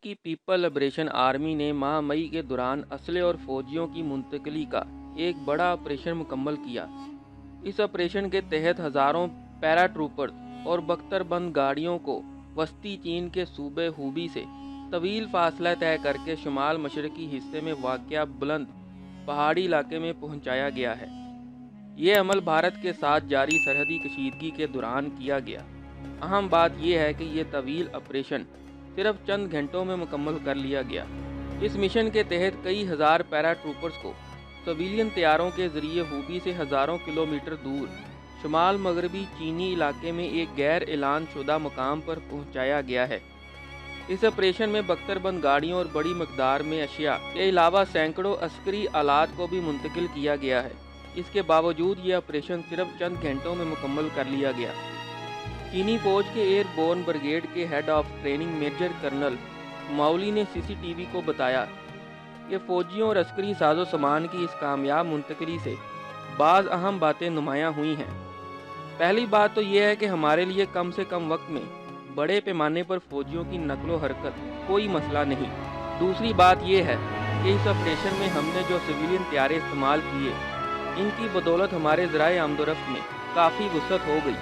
की people liberation army ने माह मई के दौरान असले और फौजियों की मुंतकली का एक बड़ा ऑपरेशन मुकम्मल किया। इस ऑपरेशन के तहत हज़ारों पैराट्रूपर्स और बख्तरबंद गाड़ियों को वस्ती चीन के सूबे हूबी से तवील फासला तय करके शुमाल मशरकी हिस्से में वाक़या बुलंद पहाड़ी इलाके में पहुंचाया गया है। ये अमल भारत के साथ जारी सरहदी कशीदगी के दौरान किया गया। अहम बात यह है कि यह तवील ऑपरेशन सिर्फ चंद घंटों में मुकम्मल कर लिया गया। इस मिशन के तहत कई हज़ार पैराट्रूपर्स को सिविलियन तैयारों के जरिए हूबी से हज़ारों किलोमीटर दूर शुमाल मगरबी चीनी इलाके में एक गैर ऐलान शुदा मुकाम पर पहुंचाया गया है। इस ऑपरेशन में बख्तरबंद गाड़ियों और बड़ी मकदार में अशिया के अलावा सैकड़ों अस्करी आलात को भी मुंतकिल किया गया है। इसके बावजूद ये ऑपरेशन सिर्फ चंद घंटों में मुकम्मल कर लिया गया। चीनी फौज के एयरबोर्न ब्रिगेड के head of training major colonel माउली ने सीसीटीवी को बताया कि फौजियों और अस्करी साजो सामान की इस कामयाब मुंतकली से बाज़ अहम बातें नुमायाँ हुई हैं। पहली बात तो यह है कि हमारे लिए कम से कम वक्त में बड़े पैमाने पर फौजियों की नकलो हरकत कोई मसला नहीं। दूसरी बात यह है कि इस ऑपरेशन में हमने जो सिविलियन तैयारे इस्तेमाल किए, इनकी बदौलत हमारे ज़राए आमदोरफ्त में काफ़ी वसअत हो गई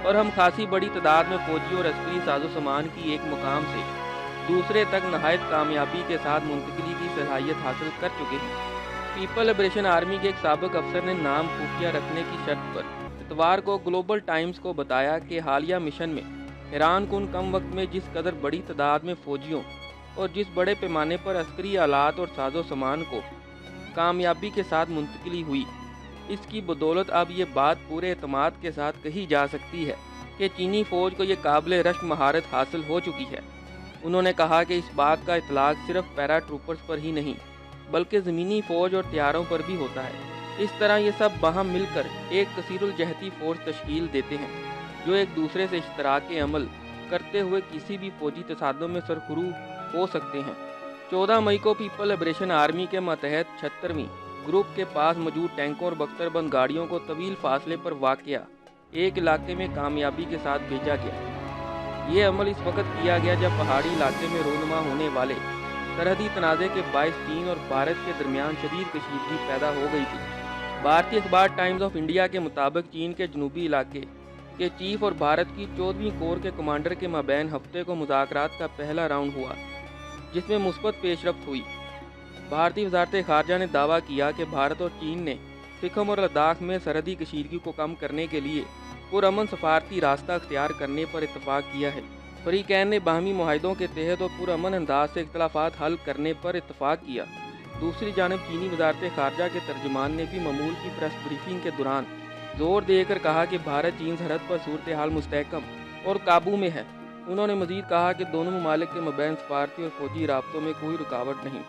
और हम खासी बड़ी तादाद में फौजी और अस्करी साजो सामान की एक मुकाम से दूसरे तक नहायत कामयाबी के साथ मुंतकली की सलाहियत हासिल कर चुके हैं। पीपल लिबरेशन आर्मी के एक साबिक अफसर ने नाम खुफिया रखने की शर्त पर इतवार को ग्लोबल टाइम्स को बताया कि हालिया मिशन में हैरान कुन कम वक्त में जिस कदर बड़ी तादाद में फौजियों और जिस बड़े पैमाने पर अस्करी आलात और साजो सामान को कामयाबी के साथ मुंतकली हुई, इसकी बदौलत अब ये बात पूरे एतमाद के साथ कही जा सकती है कि चीनी फ़ौज को ये काबिल रश्क महारत हासिल हो चुकी है। उन्होंने कहा कि इस बात का इतलाक सिर्फ पैराट्रूपर्स पर ही नहीं बल्कि ज़मीनी फ़ौज और तैयारों पर भी होता है। इस तरह ये सब बाहम मिलकर एक कसीरुल जहती फ़ौज तश्कील देते हैं जो एक दूसरे से इश्तराक अमल करते हुए किसी भी फ़ौजी तसादुम में सरखरू हो सकते हैं। 14 मई को पीपल लिबरेशन आर्मी के मतहत 76वीं ग्रुप के पास मौजूद टैंकों और बख्तरबंद गाड़ियों को तवील फासले पर वाक़या एक इलाके में कामयाबी के साथ भेजा गया। ये अमल इस वक्त किया गया जब पहाड़ी इलाके में रोनुमा होने वाले सरहदी तनाज़े के बायस चीन और भारत के दरमियान शदीद कशीदगी पैदा हो गई थी। भारतीय अखबार टाइम्स ऑफ इंडिया के मुताबिक चीन के जनूबी इलाके के चीफ और भारत की 14वीं कोर के कमांडर के माबैन हफ्ते को मुज़ाकरात का पहला राउंड हुआ जिसमें मुस्बत पेशरफ्त हुई। भारतीय वज़ारत ख़ारजा ने दावा किया कि भारत और चीन ने सिक्किम और लद्दाख में सरहदी कशीदगी को कम करने के लिए पुरअमन सफारती रास्ता अख्तियार करने पर इत्तफाक किया है। फरीकैन ने बाहमी मुआहिदों के तहत और पुरअमन अंदाज से इख्तलाफात हल करने पर इत्तफाक किया। दूसरी जानब चीनी वज़ारत ख़ारजा के तर्जुमान ने भी मामूल की प्रेस ब्रीफिंग के दौरान जोर देकर कहा कि भारत चीन सरहद पर सूरत हाल मुस्तहकम और काबू में है। उन्होंने मज़ीद कहा कि दोनों ममालिक के मबैन सफारती और फौजी राब्तों में कोई रुकावट नहीं।